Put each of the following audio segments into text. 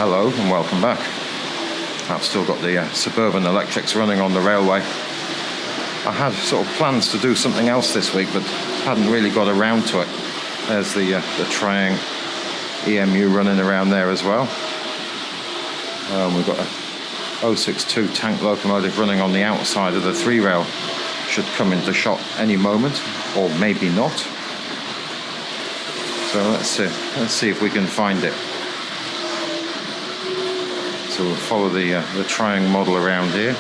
Hello and welcome back. I've still got the suburban electrics running on the railway. I had sort of plans to do something else this week, but hadn't really got around to it. There's the Triang EMU running around there as well. We've got a 062 tank locomotive running on the outside of the 3-rail. Should come into shot any moment, or maybe not. So let's see if we can find it. So we'll follow the Triang model around here.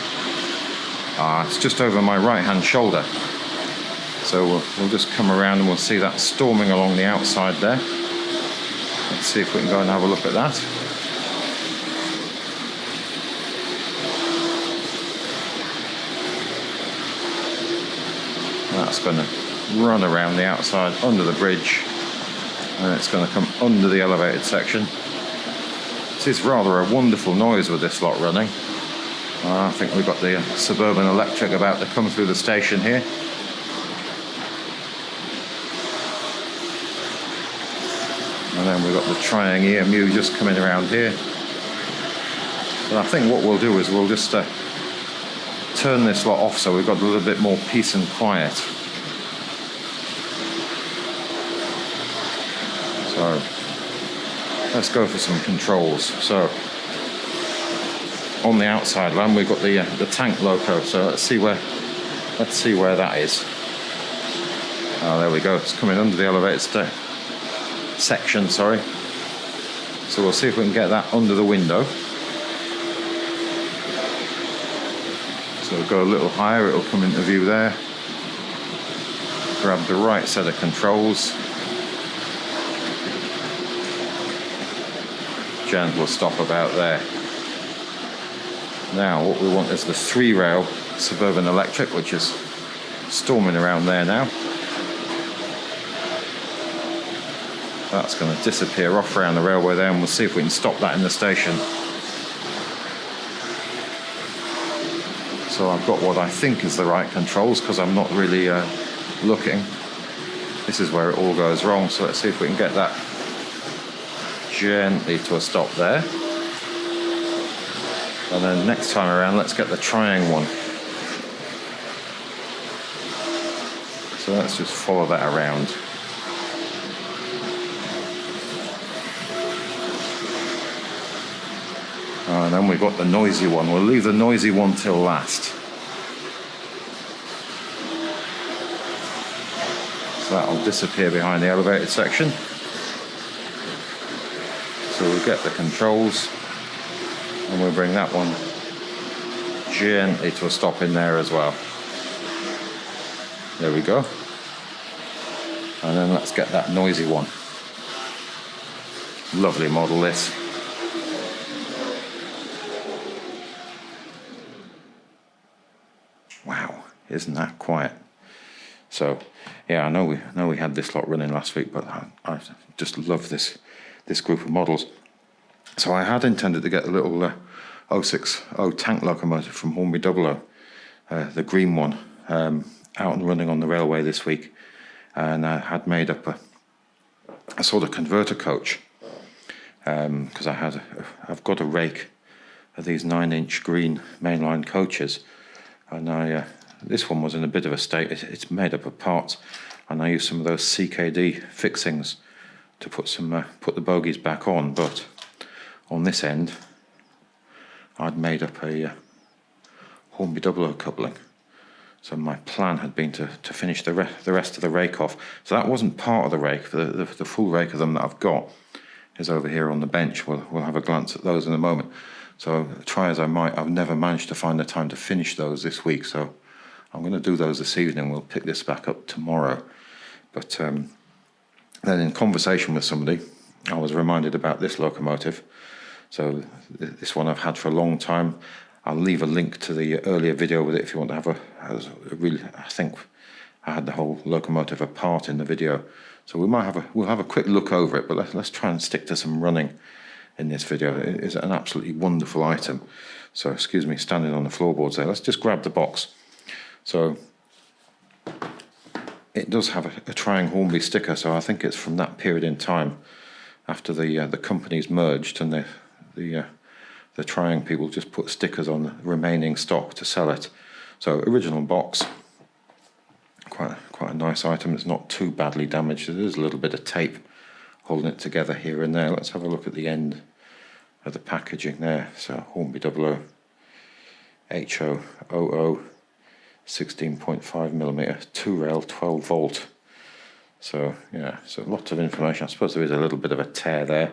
It's just over my right-hand shoulder. So we'll just come around and we'll see that storming along the outside there. Let's see if we can go and have a look at that. That's going to run around the outside under the bridge, and it's going to come under the elevated section. It is rather a wonderful noise with this lot running. I think we've got the suburban electric about to come through the station here. And then we've got the Triang EMU just coming around here. But I think what we'll do is we'll just turn this lot off so we've got a little bit more peace and quiet. So let's go for some controls. So on the outside line we've got the tank loco. So let's see where that is. Oh, there we go. It's coming under the elevated section. Sorry. So we'll see if we can get that under the window. So we'll go a little higher. It'll come into view there. Grab the right set of controls. Gentle stop about there. Now what we want is the 3-rail suburban electric, which is storming around there now. That's going to disappear off around the railway there, and we'll see if we can stop that in the station. So I've got what I think is the right controls because I'm not really looking. This is where it all goes wrong, so let's see if we can get that gently to a stop there. And then next time around, let's get the Triang one. So let's just follow that around. And then we've got the noisy one. We'll leave the noisy one till last. So that'll disappear behind the elevated section. So we'll get the controls and we'll bring that one gently to a stop in there as well. There we go. And then let's get that noisy one. Lovely model this. Wow, isn't that quiet? So yeah, I know we had this lot running last week, but I just love this group of models. So I had intended to get a little 060 tank locomotive from Hornby Dublo, the green one, out and running on the railway this week, and I had made up a sort of converter coach because I've got a rake of these 9-inch green mainline coaches, and this one was in a bit of a state. It's made up of parts, and I used some of those CKD fixings to put the bogies back on, but on this end I'd made up a Hornby Dublo coupling. So my plan had been to finish the rest of the rake off. So that wasn't part of the rake. The full rake of them that I've got is over here on the bench. We'll have a glance at those in a moment. So try as I might, I've never managed to find the time to finish those this week. So I'm going to do those this evening. We'll pick this back up tomorrow. But then in conversation with somebody, I was reminded about this locomotive. So this one I've had for a long time. I'll leave a link to the earlier video with it if you want to have a really. I think I had the whole locomotive apart in the video, so we'll have a quick look over it. But let's try and stick to some running in this video. It is an absolutely wonderful item. So excuse me standing on the floorboards there. Let's just grab the box. So it does have a Triang Hornby sticker, so I think it's from that period in time after the companies merged and the trying people just put stickers on the remaining stock to sell it. So original box, quite a nice item. It's not too badly damaged. There's a little bit of tape holding it together here and there. Let's have a look at the end of the packaging there. So Hornby Dublo HO00 16.5mm 2 rail 12 volt. So yeah, so lots of information. I suppose there is a little bit of a tear there.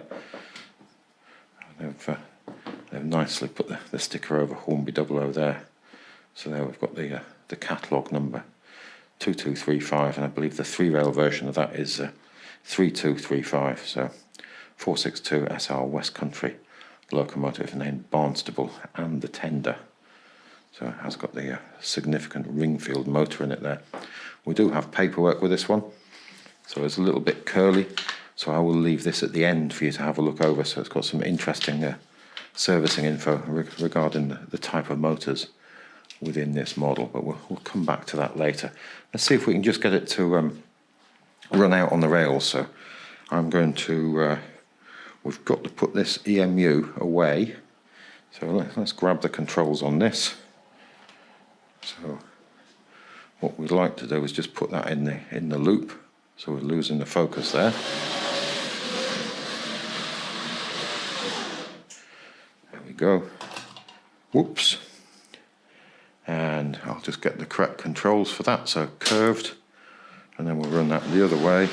They've nicely put the sticker over Hornby Dublo there. So there we've got the catalogue number 2235, and I believe the 3 rail version of that is 3235. So 462 SR West Country Locomotive named Barnstable and the tender. So it has got the significant Ringfield motor in it there. We do have paperwork with this one, so it's a little bit curly, so I will leave this at the end for you to have a look over. So it's got some interesting servicing info regarding the type of motors within this model, but we'll come back to that later. Let's see if we can just get it to run out on the rails. So I'm going to, we've got to put this EMU away, so let's grab the controls on this. So what we'd like to do is just put that in the loop, so we're losing the focus there. There we go. Whoops. And I'll just get the correct controls for that. So curved, and then we'll run that the other way.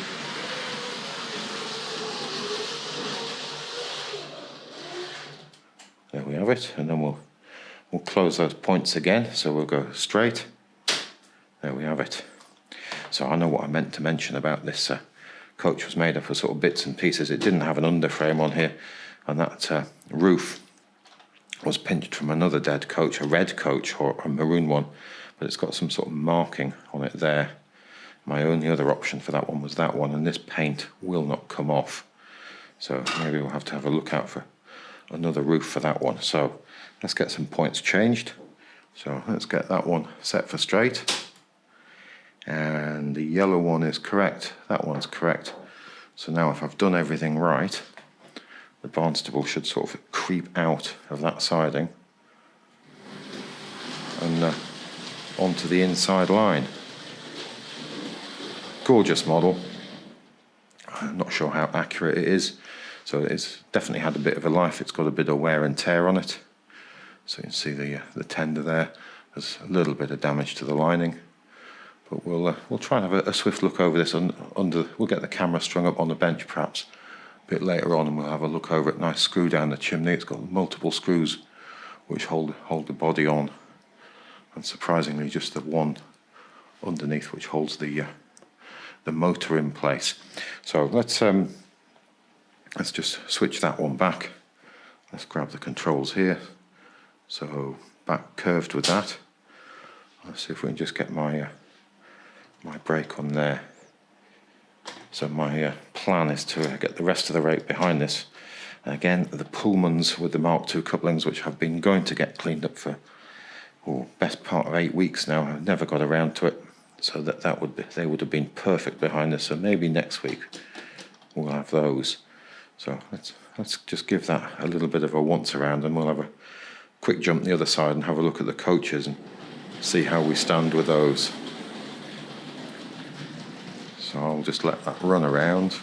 There we have it, and then we'll close those points again, so we'll go straight. There we have it. So I know what I meant to mention about this coach was made up of sort of bits and pieces. It didn't have an underframe on here, and that roof was pinched from another dead coach, a red coach or a maroon one, but it's got some sort of marking on it there. My only other option for that one was that one, and this paint will not come off. So maybe we'll have to have a look out for another roof for that one. So let's get some points changed. So let's get that one set for straight. And the yellow one is correct, that one's correct. So now if I've done everything right, the Barnstable should sort of creep out of that siding and onto the inside line. Gorgeous model. I'm not sure how accurate it is. So it's definitely had a bit of a life. It's got a bit of wear and tear on it. So you can see the tender there. There's a little bit of damage to the lining. But we'll try and have a swift look over this. We'll get the camera strung up on the bench perhaps a bit later on, and we'll have a look over it. Nice screw down the chimney. It's got multiple screws which hold the body on, and surprisingly just the one underneath which holds the motor in place. So let's just switch that one back. Let's grab the controls here. So back curved with that. Let's see if we can just get my brake on there. So my plan is to get the rest of the rake behind this. And again, the Pullmans with the Mark II couplings, which I've been going to get cleaned up for best part of 8 weeks now. I've never got around to it. So they would have been perfect behind this. So maybe next week we'll have those. So let's just give that a little bit of a once around, and we'll have a quick jump the other side and have a look at the coaches and see how we stand with those. So I'll just let that run around.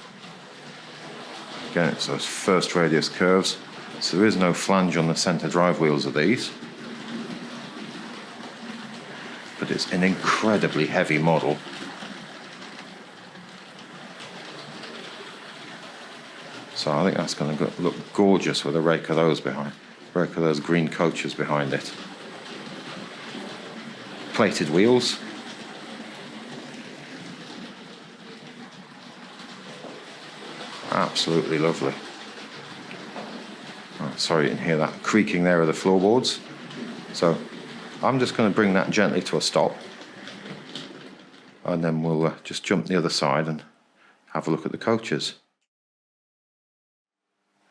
Again, it's those first radius curves. So there is no flange on the centre drive wheels of these. But it's an incredibly heavy model. So I think that's going to look gorgeous with a rake of those green coaches behind it. Plated wheels. Absolutely lovely. Oh, sorry you can hear that creaking there of the floorboards. So I'm just going to bring that gently to a stop, and then we'll just jump the other side and have a look at the coaches.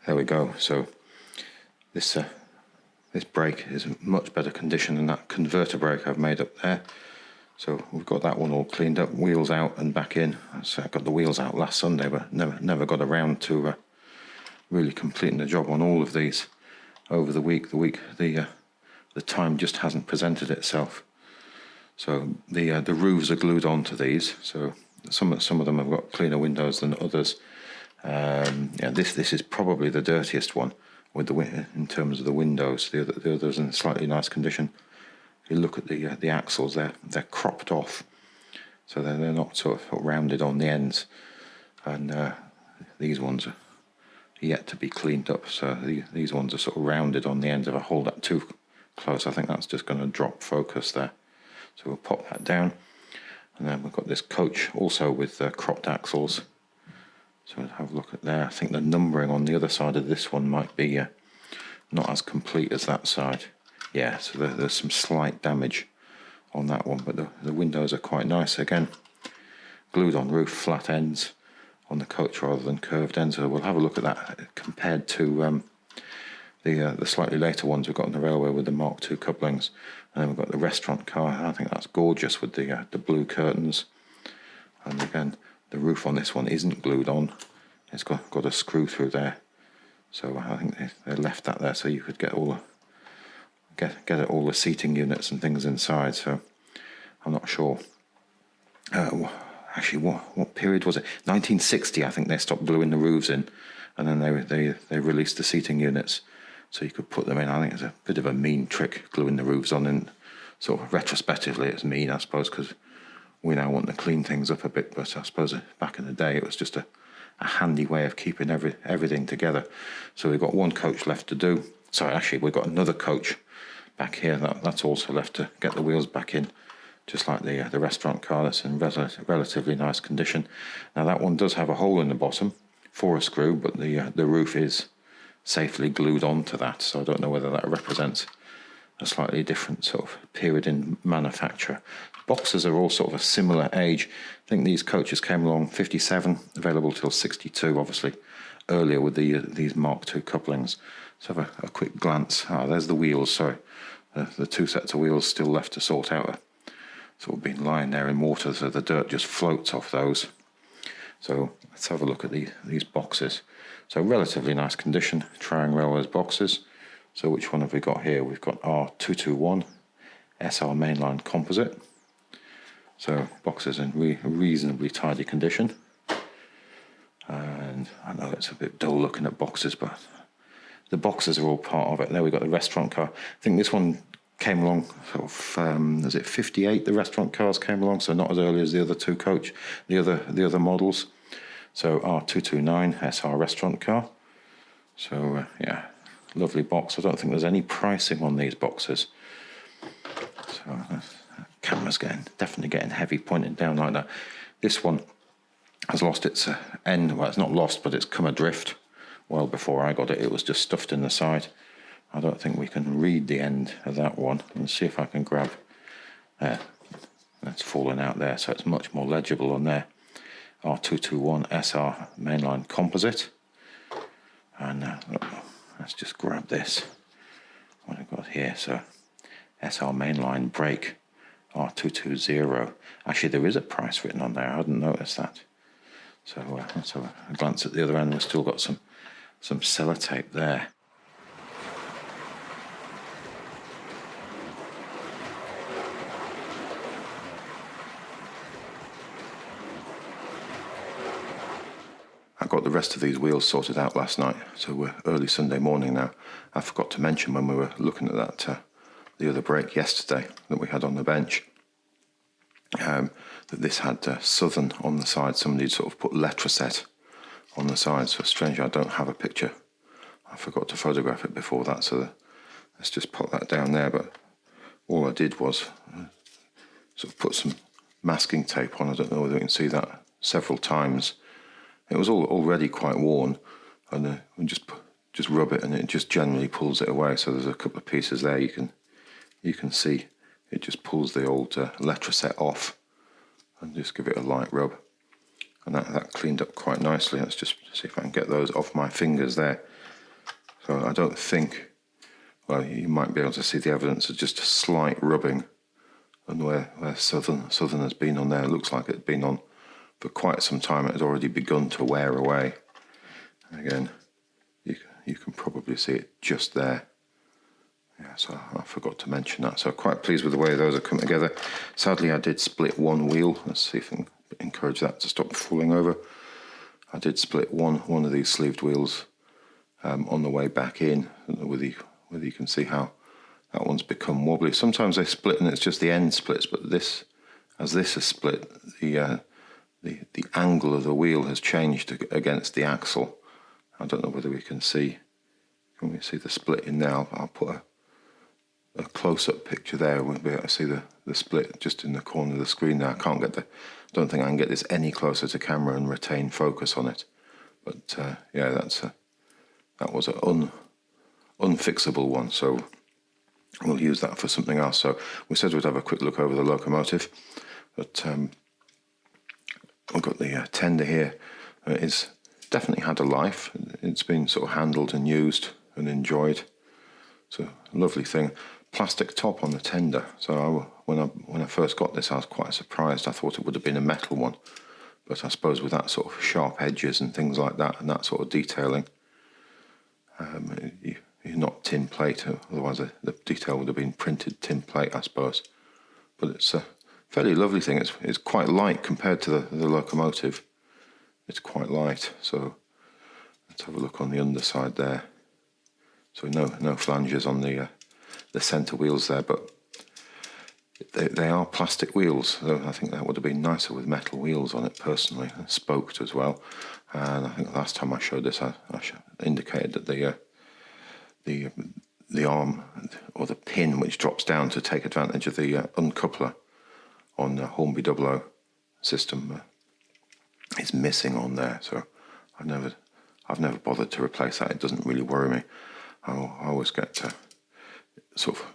There we go. So this brake is in much better condition than that converter brake I've made up there. So we've got that one all cleaned up, wheels out and back in. So I got the wheels out last Sunday, but never got around to really completing the job on all of these. over the week. The time just hasn't presented itself. So the roofs are glued onto these. So some of them have got cleaner windows than others. This is probably the dirtiest one with in terms of the windows. The others in slightly nice condition. If you look at the axles, they're cropped off, so they're not sort of rounded on the ends, and these ones are yet to be cleaned up. So these ones are sort of rounded on the ends. If I hold that too close, I think that's just going to drop focus there. So we'll pop that down, and then we've got this coach also with cropped axles. So we'll have a look at there. I think the numbering on the other side of this one might be not as complete as that side. Yeah, so there's some slight damage on that one, but the windows are quite nice. Again, glued on roof, flat ends on the coach rather than curved ends. So we'll have a look at that compared to the slightly later ones we've got on the railway with the Mark II couplings. And then we've got the restaurant car. I think that's gorgeous with the blue curtains. And again, the roof on this one isn't glued on. It's got a screw through there. So I think they left that there so you could get all the seating units and things inside. So I'm not sure. Actually, what period was it? 1960, I think they stopped gluing the roofs in, and then they released the seating units, so you could put them in. I think it's a bit of a mean trick, gluing the roofs on, and sort of retrospectively it's mean, I suppose, because we now want to clean things up a bit. But I suppose back in the day it was just a handy way of keeping everything together. So we've got one coach left to do. Sorry, actually we've got another coach back here that's also left to get the wheels back in, just like the restaurant car. That's in relatively nice condition. Now that one does have a hole in the bottom for a screw, but the roof is safely glued onto that, so I don't know whether that represents a slightly different sort of period in manufacture. Boxes are all sort of a similar age. I think these coaches came along 57, available till 62, obviously earlier with these Mark II couplings. Let's have a quick glance. There's the wheels, sorry. The two sets of wheels still left to sort out. Sort of been lying there in water, so the dirt just floats off those. So let's have a look at these boxes. So relatively nice condition, Triangle Railways boxes. So which one have we got here? We've got R221 SR mainline composite. So boxes in reasonably tidy condition. And I know it's a bit dull looking at boxes, but the boxes are all part of it. There we've got the restaurant car. I think this one came along sort of, is it 58 the restaurant cars came along, so not as early as the other two coach, the other models. So R229 SR restaurant car. So yeah, lovely box. I don't think there's any pricing on these boxes. So camera's definitely getting heavy pointing down like that. This one has lost its end. Well, it's not lost, but it's come adrift. Well, before I got it, it was just stuffed in the side. I don't think we can read the end of that one. Let's see if I can grab there. That's fallen out there, so it's much more legible on there. R221 SR mainline composite. And let's just grab this. What I've got here, so SR mainline brake R220. Actually, there is a price written on there. I hadn't noticed that. So let's have a glance at the other end. We've still got some sellotape there. I got the rest of these wheels sorted out last night, so we're early Sunday morning now. I forgot to mention when we were looking at that the other brake yesterday that we had on the bench, that this had Southern on the side. Somebody sort of put Letraset on the side, so strangely I don't have a picture. I forgot to photograph it before that, so let's just pop that down there. But all I did was sort of put some masking tape on. I don't know whether you can see that several times. It was already quite worn, and we just rub it, and it just generally pulls it away. So there's a couple of pieces there you can see. It just pulls the old Letraset off, and just give it a light rub, and that cleaned up quite nicely. Let's just see if I can get those off my fingers there. So I don't think, well, you might be able to see the evidence of just a slight rubbing, and where Southern has been on there, it looks like it's been on for quite some time. It has already begun to wear away. And again, you can probably see it just there. Yeah, so I forgot to mention that. So quite pleased with the way those have come together. Sadly, I did split one wheel. Let's see if I can encourage that to stop falling over. I did split one of these sleeved wheels on the way back in. I don't know whether you can see how that one's become wobbly. Sometimes they split and it's just the end splits, but as this is split, the angle of the wheel has changed against the axle. I don't know whether we can see. Can we see the split in now? I'll put a close-up picture there. We'll be able to see the split just in the corner of the screen there. Don't think I can get this any closer to camera and retain focus on it. But yeah, that was an unfixable one, so we'll use that for something else. So we said we'd have a quick look over the locomotive, but we've got the tender here. It's definitely had a life. It's been sort of handled and used and enjoyed. It's a lovely thing. Plastic top on the tender. So when I first got this, I was quite surprised. I thought it would have been a metal one, but I suppose with that sort of sharp edges and things like that, and that sort of detailing, you're not tin plate. Otherwise, the detail would have been printed tin plate, I suppose. But it's a fairly lovely thing. It's quite light compared to the locomotive. It's quite light. So let's have a look on the underside there. So no flanges on the centre wheels there, but they are plastic wheels. So I think that would have been nicer with metal wheels on it personally, and spoked as well. And I think the last time I showed this, I indicated that the arm or the pin which drops down to take advantage of the uncoupler on the Hornby Dublo system is missing on there. So I've never bothered to replace that. It doesn't really worry me. I always get sort of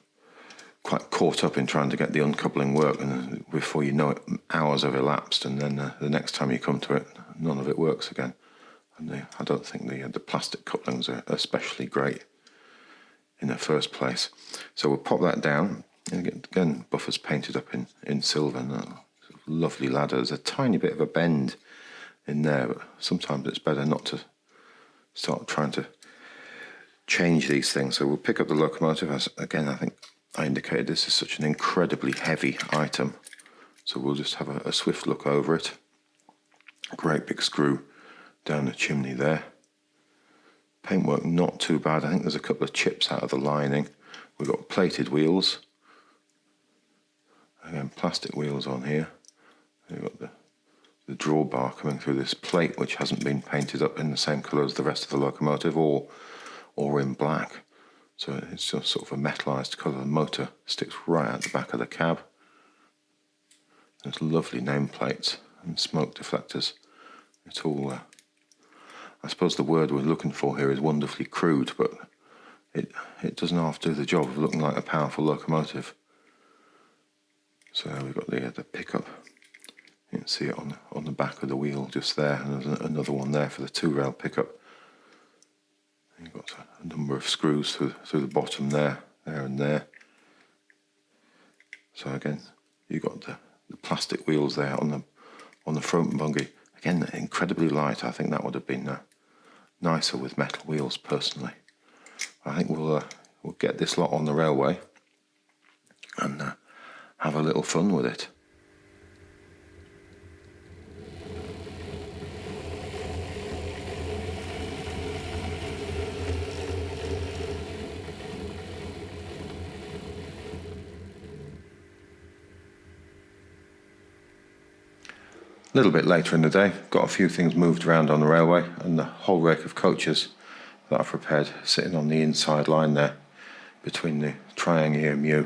quite caught up in trying to get the uncoupling work, and before you know it, hours have elapsed, and then the next time you come to it, none of it works again. And I don't think the plastic couplings are especially great in the first place. So we'll pop that down, and again, buffer's painted up in silver, and a lovely ladder. There's a tiny bit of a bend in there, but sometimes it's better not to start trying to change these things. So we'll pick up the locomotive. As again, I think I indicated this is such an incredibly heavy item, so we'll just have a swift look over it. A great big screw down the chimney there. Paintwork not too bad. I think there's a couple of chips out of the lining. We've got plated wheels, again plastic wheels on here. We've got the drawbar coming through this plate, which hasn't been painted up in the same colour as the rest of the locomotive, or in black. So it's just sort of a metalised colour. The motor sticks right out the back of the cab. There's lovely nameplates and smoke deflectors. It's all, I suppose the word we're looking for here is wonderfully crude, but it doesn't half do the job of looking like a powerful locomotive. So we've got the pickup. You can see it on the back of the wheel just there, and there's another one there for the two-rail pickup. You've got a number of screws through the bottom there and there. So again, you've got the plastic wheels there on the front buggy. Again, incredibly light. I think that would have been nicer with metal wheels personally. I think we'll get this lot on the railway and have a little fun with it. A little bit later in the day, got a few things moved around on the railway, and the whole rake of coaches that I've prepared sitting on the inside line there between the Triangle Mu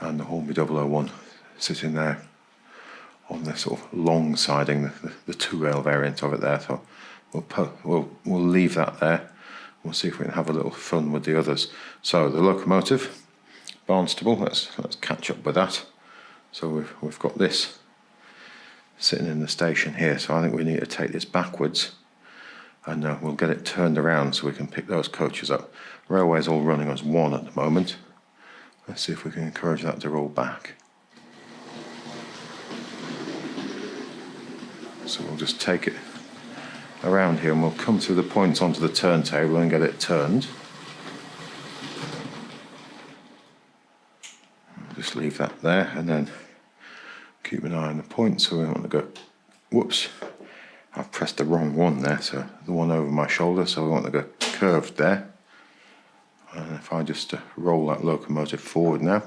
and the Hornby Dublo one sitting there on the sort of long siding, the two-rail variant of it there. So we'll leave that there. We'll see if we can have a little fun with the others. So the locomotive, Barnstable, let's catch up with that. So we've got this sitting in the station here, so I think we need to take this backwards, and we'll get it turned around so we can pick those coaches up. Railway's all running as one at the moment. Let's see if we can encourage that to roll back. So we'll just take it around here, and we'll come through the points onto the turntable and get it turned. just leave that there, and then keep an eye on the point, so we don't want to go, whoops, I've pressed the wrong one there, so the one over my shoulder, so we want to go curved there. And if I just roll that locomotive forward now,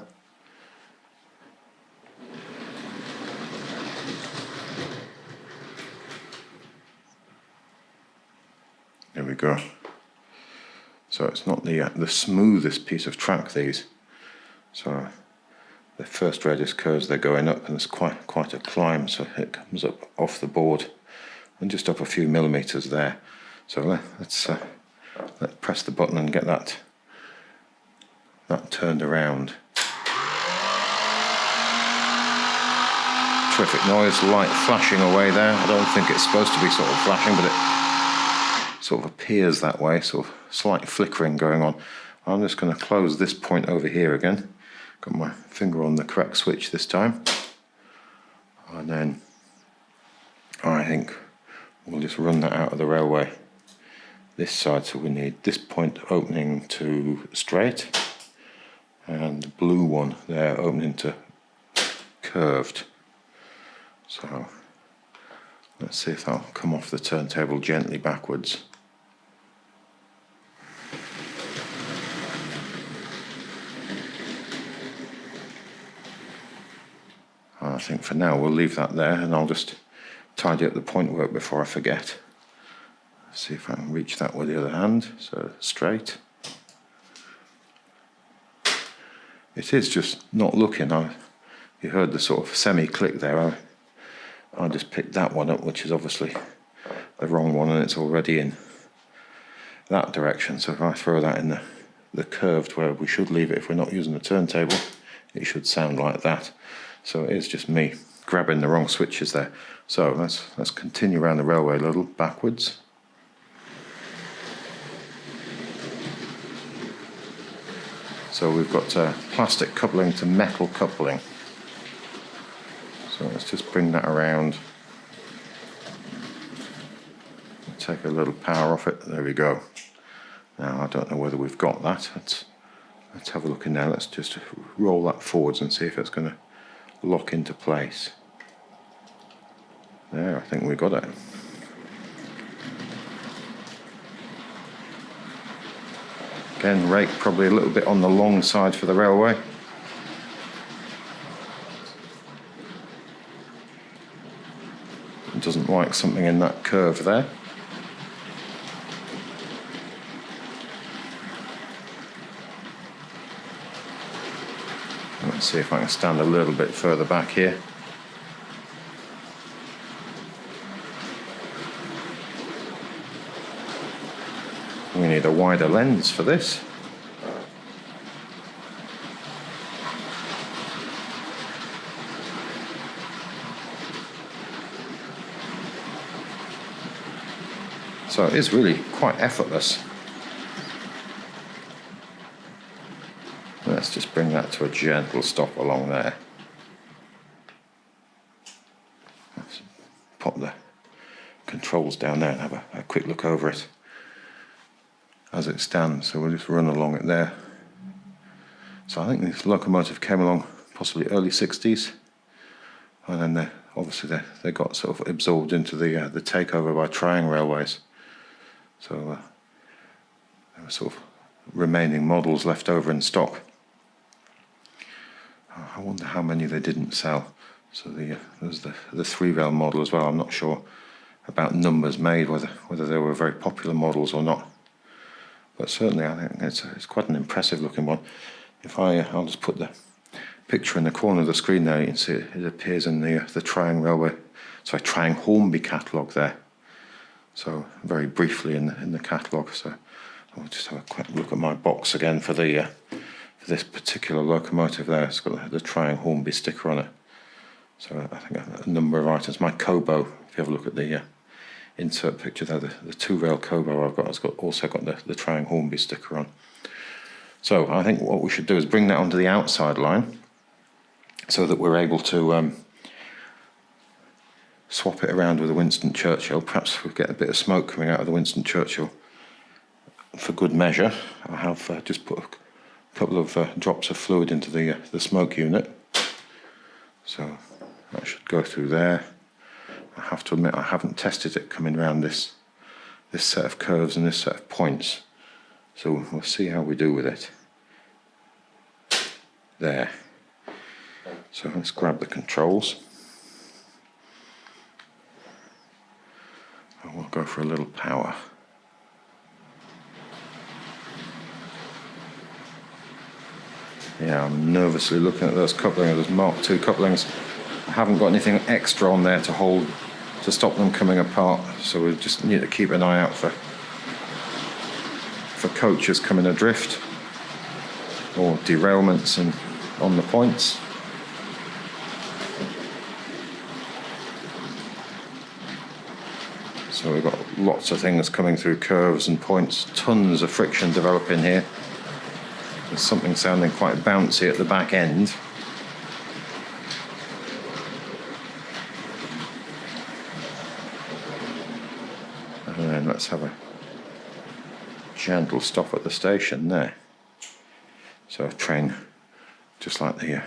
there we go. So it's not the smoothest piece of track, these. So the first radius curves, they're going up, and it's quite a climb, so it comes up off the board and just up a few millimeters there. So let's press the button and get that turned around. Terrific noise, light flashing away there. I don't think it's supposed to be sort of flashing, but it sort of appears that way, sort of slight flickering going on. I'm just going to close this point over here again. Got my finger on the correct switch this time. And then I think we'll just run that out of the railway this side, so we need this point opening to straight and the blue one there opening to curved. So let's see if that'll come off the turntable gently backwards. I think for now we'll leave that there, and I'll just tidy up the point work before I forget. See if I can reach that with the other hand, so straight. It is just not looking. You heard the sort of semi-click there. I just picked that one up, which is obviously the wrong one, and it's already in that direction. So if I throw that in the curved where we should leave it if we're not using the turntable, it should sound like that. So it is just me grabbing the wrong switches there. So let's continue around the railway a little backwards. So we've got plastic coupling to metal coupling. So let's just bring that around. Take a little power off it. There we go. Now I don't know whether we've got that. Let's have a look in there. Let's just roll that forwards and see if it's going to lock into place. There, I think we got it. Again, rake probably a little bit on the long side for the railway. It doesn't like something in that curve there. Let's see if I can stand a little bit further back here. We need a wider lens for this. So it is really quite effortless. Let's just bring that to a gentle stop along there. Let's pop the controls down there and have a quick look over it as it stands. So we'll just run along it there. So I think this locomotive came along possibly early 60s, and then obviously they got sort of absorbed into the takeover by Triang Railways. So there were sort of remaining models left over in stock. I wonder how many they didn't sell. So there's the 3-rail model as well. I'm not sure about numbers made, whether they were very popular models or not. But certainly I think it's quite an impressive looking one. If I'll just put the picture in the corner of the screen there, you can see it appears in the Triang Hornby catalogue there. So very briefly in the catalogue. So I'll just have a quick look at my box again for this particular locomotive there. It's got the Triang Hornby sticker on it. So I think a number of items. My Kobo, if you have a look at the insert picture there, the 2-rail Kobo I've got, it's also got the Triang Hornby sticker on. So I think what we should do is bring that onto the outside line so that we're able to swap it around with the Winston Churchill. Perhaps we'll get a bit of smoke coming out of the Winston Churchill. For good measure, I have just put couple of drops of fluid into the smoke unit. So that should go through there. I have to admit I haven't tested it coming around this set of curves and this set of points. So we'll see how we do with it. There. So let's grab the controls. And we'll go for a little power. Yeah, I'm nervously looking at those couplings, those Mark II couplings. I haven't got anything extra on there to stop them coming apart, so we just need to keep an eye out for coaches coming adrift or derailments on the points. So we've got lots of things coming through curves and points, tons of friction developing here. There's something sounding quite bouncy at the back end. And then let's have a gentle stop at the station there. So a train, just like the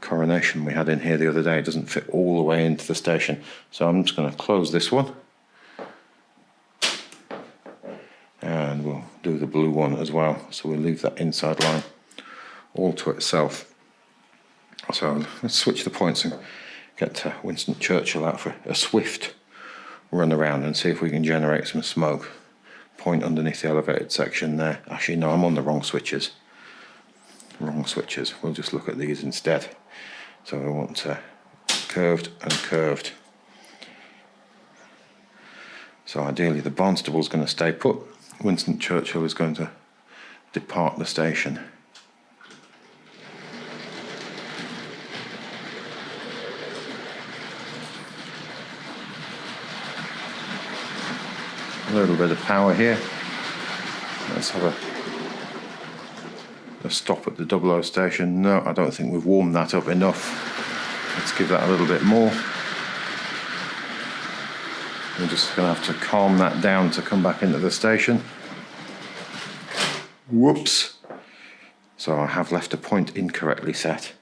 Coronation we had in here the other day, doesn't fit all the way into the station. So I'm just going to close this one. And we'll do the blue one as well. So we'll leave that inside line all to itself. So let's switch the points and get Winston Churchill out for a swift run around and see if we can generate some smoke. Point underneath the elevated section there. Actually, no, I'm on the wrong switches. Wrong switches. We'll just look at these instead. So I want curved and curved. So ideally the Barnstable is going to stay put. Winston Churchill is going to depart the station. A little bit of power here. Let's have a stop at the Dublo station. No, I don't think we've warmed that up enough. Let's give that a little bit more. We're just going to have to calm that down to come back into the station. Whoops! So I have left a point incorrectly set.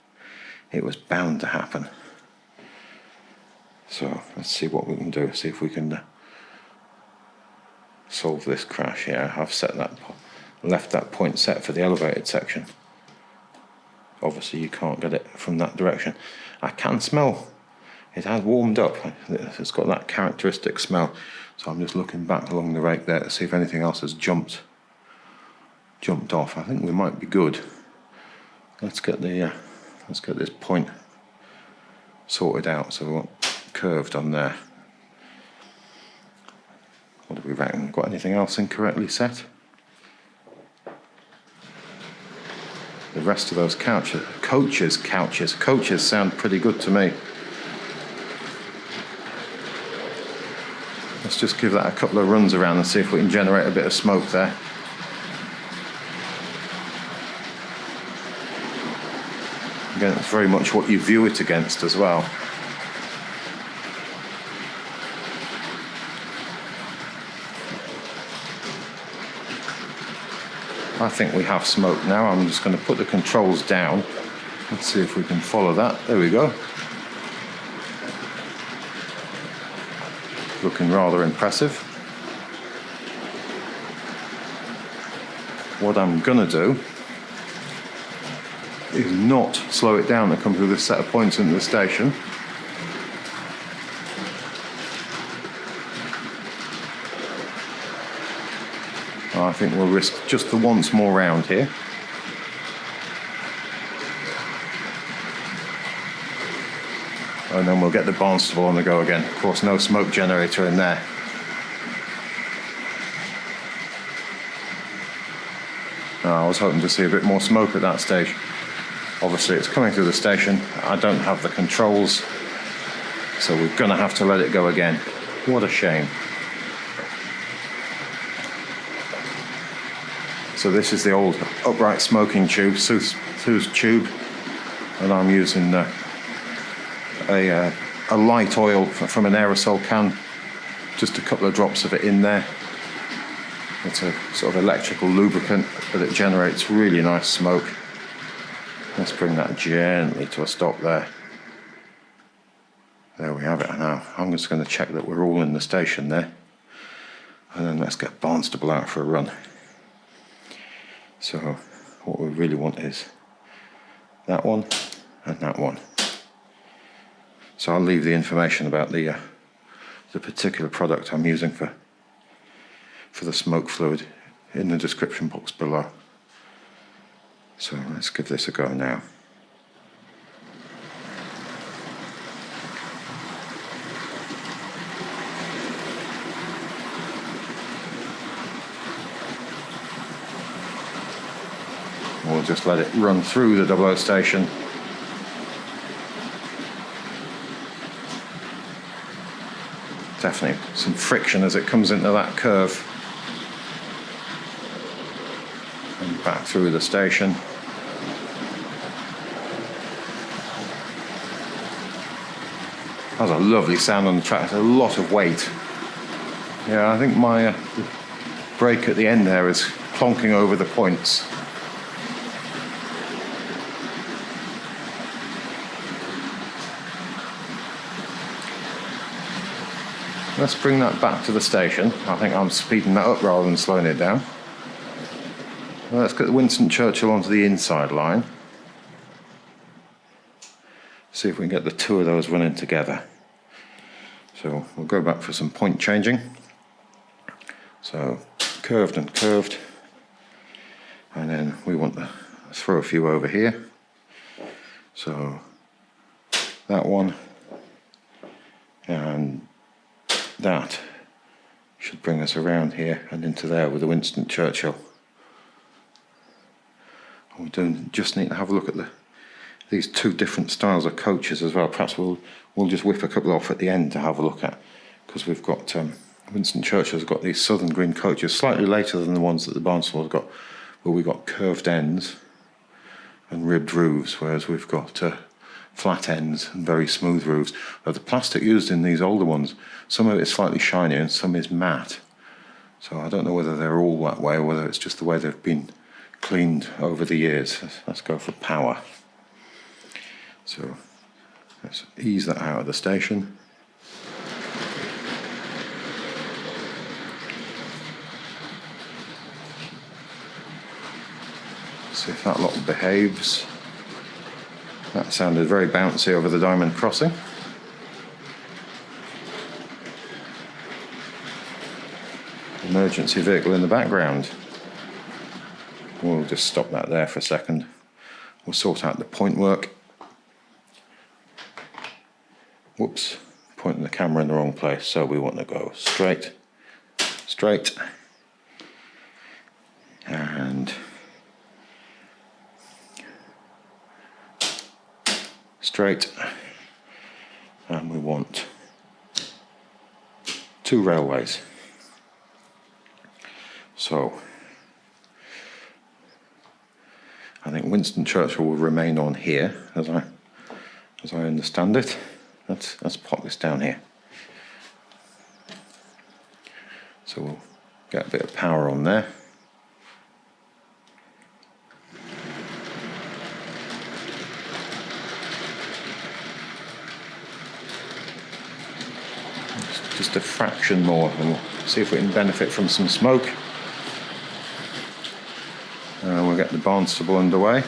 It was bound to happen. So let's see what we can do. See if we can solve this crash here. I've left that point set for the elevated section. Obviously you can't get it from that direction. I can smell it has warmed up. It's got that characteristic smell. So I'm just looking back along the rake there to see if anything else has jumped off. I think we might be good. Let's get this point sorted out. So we want curved on there. What do we reckon? Got anything else incorrectly set? The rest of those coaches sound pretty good to me. Let's just give that a couple of runs around and see if we can generate a bit of smoke there. Again, it's very much what you view it against as well. I think we have smoke now. I'm just going to put the controls down. Let's see if we can follow that. There we go. Looking rather impressive. What I'm going to do is not slow it down to come through this set of points into the station. I think we'll risk just the once more round here. And then we'll get the Barnstable on the go again. Of course, no smoke generator in there. I was hoping to see a bit more smoke at that stage. Obviously, it's coming through the station. I don't have the controls, so we're going to have to let it go again. What a shame. So this is the old upright smoking tube, Sue's tube, and I'm using a light oil from an aerosol can, just a couple of drops of it in there. It's a sort of electrical lubricant, but it generates really nice smoke. Let's bring that gently to a stop there. There we have it. Now I'm just going to check that we're all in the station there, and then let's get Barnstable out for a run. So what we really want is that one and that one. So I'll leave the information about the particular product I'm using for the smoke fluid in the description box below. So let's give this a go now. We'll just let it run through the Dublo station. Definitely some friction as it comes into that curve. And back through the station. That's a lovely sound on the track. It's a lot of weight. Yeah, I think my brake at the end there is plonking over the points. Let's bring that back to the station. I think I'm speeding that up rather than slowing it down. Let's get the Winston Churchill onto the inside line. See if we can get the two of those running together. So we'll go back for some point changing. So curved and curved. And then we want to throw a few over here. So that one and that should bring us around here and into there with the Winston Churchill. We just need to have a look at these two different styles of coaches as well. Perhaps we'll just whip a couple off at the end to have a look at, because we've got Winston Churchill's got these southern green coaches, slightly later than the ones that the Barnstable's got, but we've got curved ends and ribbed roofs, whereas we've got flat ends and very smooth roofs. But the plastic used in these older ones, some of it is slightly shiny and some is matte. So I don't know whether they're all that way or whether it's just the way they've been cleaned over the years. Let's go for power. So let's ease that out of the station. See if that lot behaves. That sounded very bouncy over the diamond crossing. Emergency vehicle in the background. We'll just stop that there for a second. We'll sort out the point work. Whoops, pointing the camera in the wrong place. So we want to go straight, straight, and straight, and we want two railways. So I think Winston Churchill will remain on here as I understand it. Let's pop this down here. So we'll get a bit of power on there. Just a fraction more, and we'll see if we can benefit from some smoke. We'll get the Barnstable underway.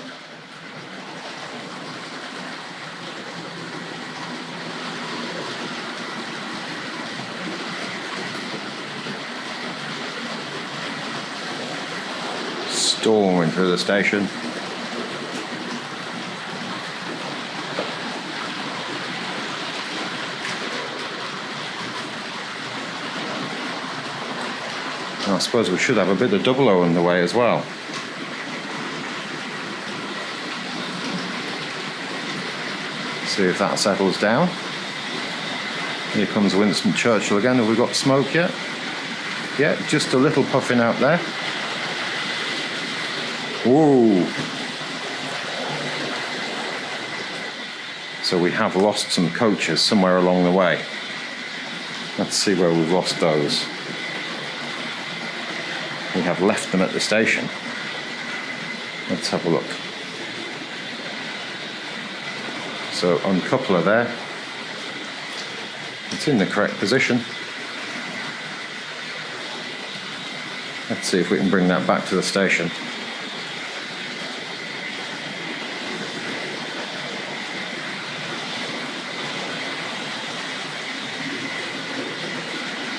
Storming through the station. I suppose we should have a bit of Dublo on the way as well. See if that settles down. Here comes Winston Churchill again. Have we got smoke yet? Yeah, just a little puffing out there. Whoa! So we have lost some coaches somewhere along the way. Let's see where we've lost those. we have left them at the station. Let's have a look. So uncoupler there. It's in the correct position. Let's see if we can bring that back to the station.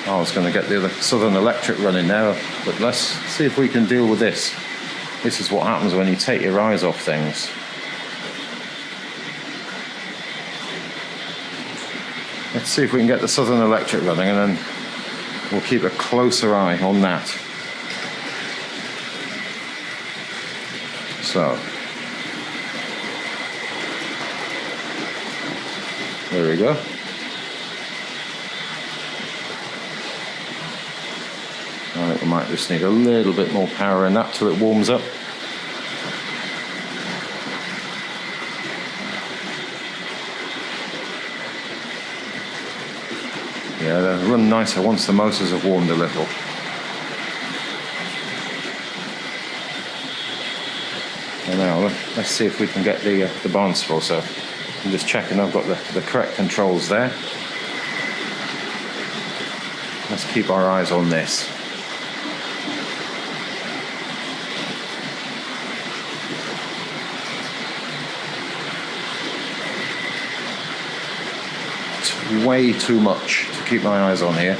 I was going to get the other Southern Electric running now, but let's see if we can deal with this. This is what happens when you take your eyes off things. Let's see if we can get the Southern Electric running, and then we'll keep a closer eye on that. So, there we go. I think we might just need a little bit more power in that till it warms up. Yeah, they'll run nicer once the motors have warmed a little. And now let's see if we can get the Barnstable. So I'm just checking I've got the correct controls there. Let's keep our eyes on this. It's way too much to keep my eyes on here.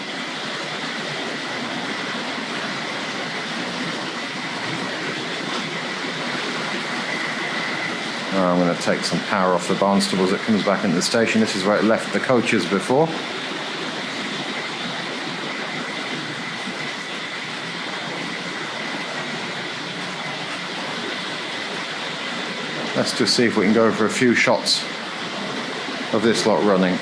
I'm going to take some power off the Barnstable as it comes back into the station. This is where it left the coaches before. Let's just see if we can go for a few shots of this lot running.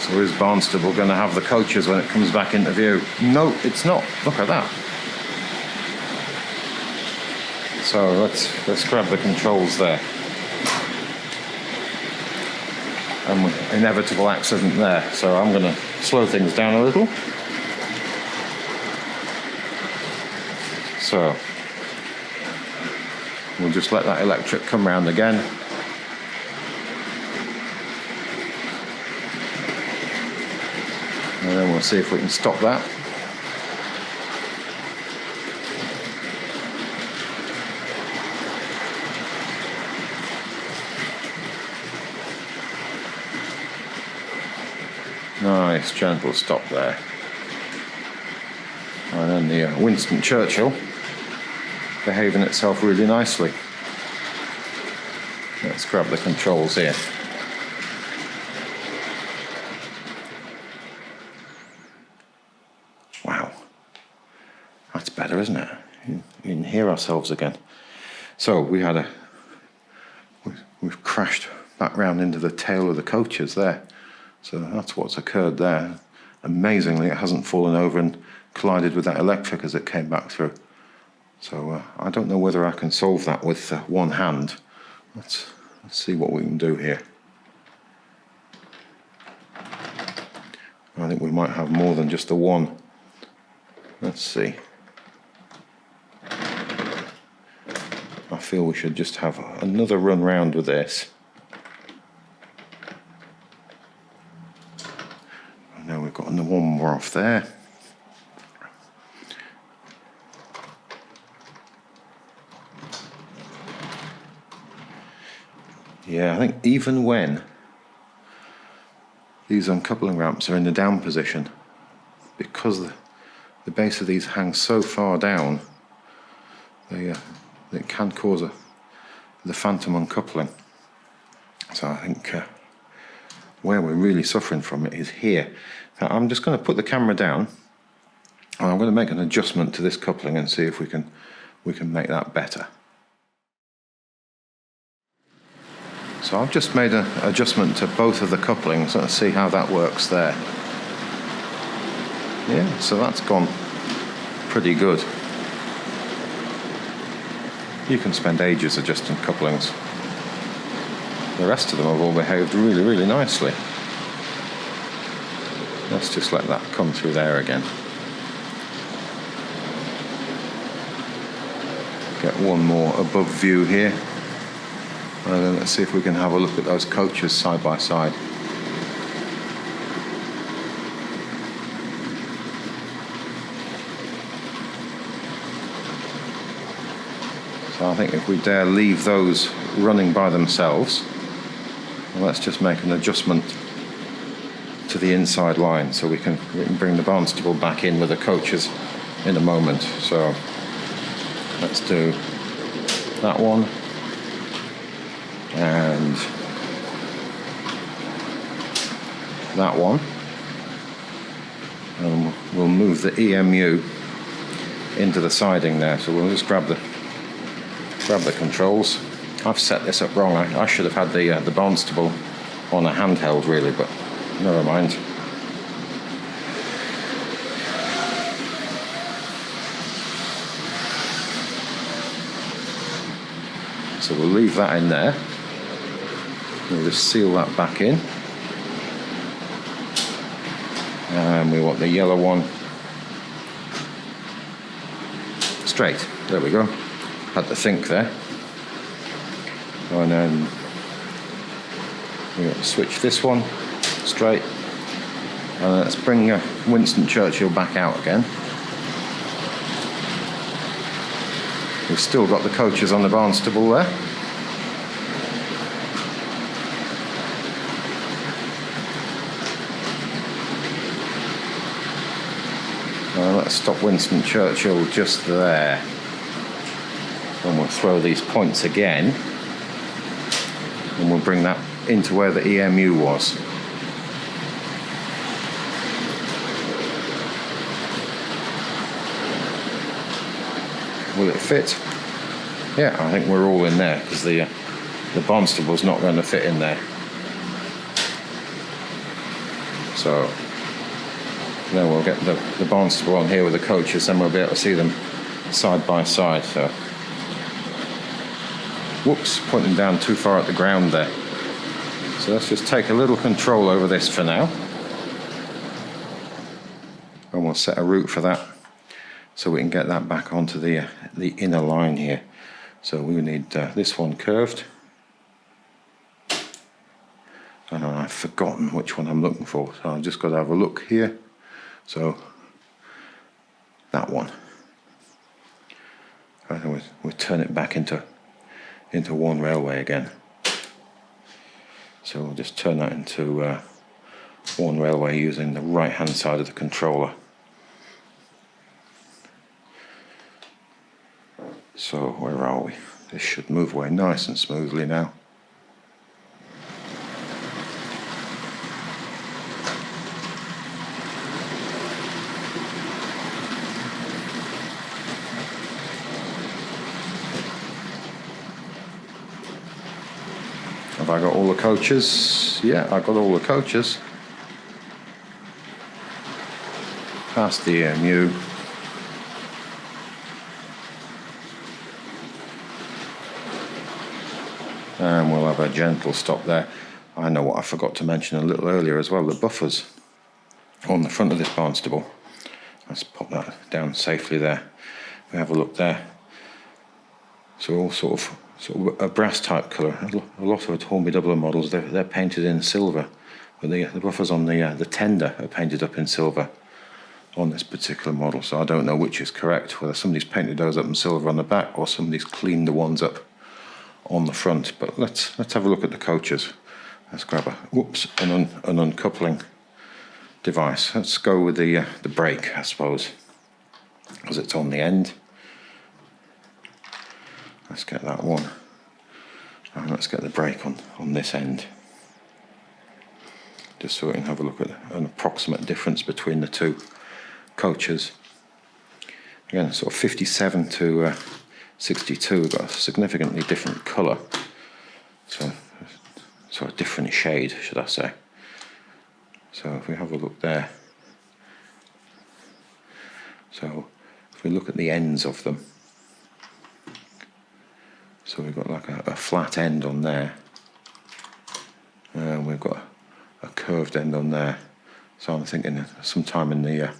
So is Barnstable going to have the coaches when it comes back into view? No, it's not. Look at that. So let's grab the controls there. Inevitable accident there. So I'm going to slow things down a little. So we'll just let that electric come round again. And then we'll see if we can stop that. Nice, gentle stop there. And then the Winston Churchill behaving itself really nicely. Let's grab the controls here. Wow, that's better, isn't it? You can hear ourselves again. So we've crashed back round into the tail of the coaches there. So that's what's occurred there. Amazingly, it hasn't fallen over and collided with that electric as it came back through. So I don't know whether I can solve that with one hand. Let's see what we can do here. I think we might have more than just the one. Let's see. I feel we should just have another run round with this. Now we've got one more off there. Yeah, I think even when these uncoupling ramps are in the down position, because the base of these hangs so far down, it can cause the phantom uncoupling. So I think where we're really suffering from it is here. Now I'm just going to put the camera down, and I'm going to make an adjustment to this coupling and see if we can make that better. So I've just made an adjustment to both of the couplings. Let's see how that works there. Yeah, so that's gone pretty good. You can spend ages adjusting couplings. the rest of them have all behaved really, really nicely. Let's just let that come through there again. Get one more above view here. And then let's see if we can have a look at those coaches side by side. So I think if we dare leave those running by themselves, well, let's just make an adjustment to the inside line so we can bring the Barnstable back in with the coaches in a moment. So let's do that one and that one, and we'll move the EMU into the siding there. So we'll just grab the controls. I've set this up wrong. I should have had the Barnstable on a handheld really, but never mind. So we'll leave that in there. We'll just seal that back in. And we want the yellow one straight. There we go. Had to think there. And then we're going to switch this one straight. And let's bring Winston Churchill back out again. We've still got the coaches on the Barnstable there. Let's stop Winston Churchill just there. And we'll throw these points again. And we'll bring that into where the EMU was. Will it fit? Yeah, I think we're all in there because the Barnstable's not going to fit in there. So then we'll get the Barnstable on here with the coaches, then we'll be able to see them side by side. So, whoops, pointing down too far at the ground there. So let's just take a little control over this for now. And we'll set a route for that so we can get that back onto the inner line here. So we need this one curved. And I've forgotten which one I'm looking for, so I've just got to have a look here. So that one. And we'll turn it back into one railway again. So we'll just turn that into one railway using the right hand side of the controller. So where are we? This should move away nice and smoothly now. Have I got all the coaches? Yeah, I got all the coaches. Past the EMU. And we'll have a gentle stop there. I know what I forgot to mention a little earlier as well, the buffers on the front of this Barnstable. Let's pop that down safely there. We have a look there. So all sort of a brass type colour. A lot of Hornby Dublo models, they're painted in silver, but the buffers on the tender are painted up in silver on this particular model. So I don't know which is correct, whether somebody's painted those up in silver on the back or somebody's cleaned the ones up on the front. But let's have a look at the coaches. Let's grab an uncoupling device. Let's go with the brake, I suppose, because it's on the end. Let's get that one, and let's get the brake on this end, just so we can have a look at an approximate difference between the two coaches. Again, sort of 57 to 62, we've got a significantly different colour, so a different shade, should I say. So if we have a look there, so if we look at the ends of them, so we've got like a flat end on there, We've got a curved end on there, so I'm thinking sometime in the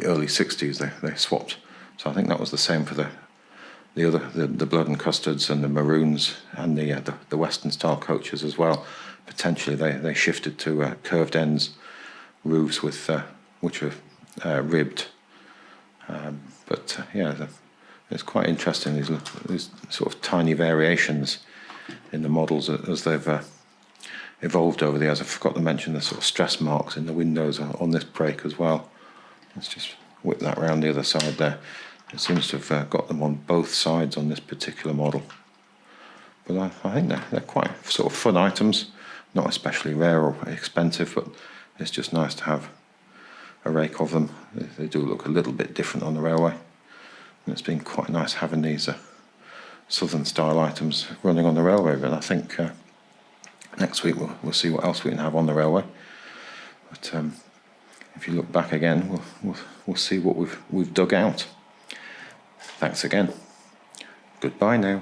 early 60s they swapped. So I think that was the same for the blood and custards and the maroons and the Western style coaches as well. Potentially they shifted to curved ends, roofs with which are ribbed. It's quite interesting, these sort of tiny variations in the models as they've evolved over the years. I forgot to mention the sort of stress marks in the windows on this brake as well. Let's just whip that round the other side there. It seems to have got them on both sides on this particular model. But I think they're quite sort of fun items, not especially rare or expensive, but it's just nice to have a rake of them. They do look a little bit different on the railway. And it's been quite nice having these southern style items running on the railway, but I think next week we'll see what else we can have on the railway. But if you look back again, we'll see what we've dug out. Thanks again. Goodbye now.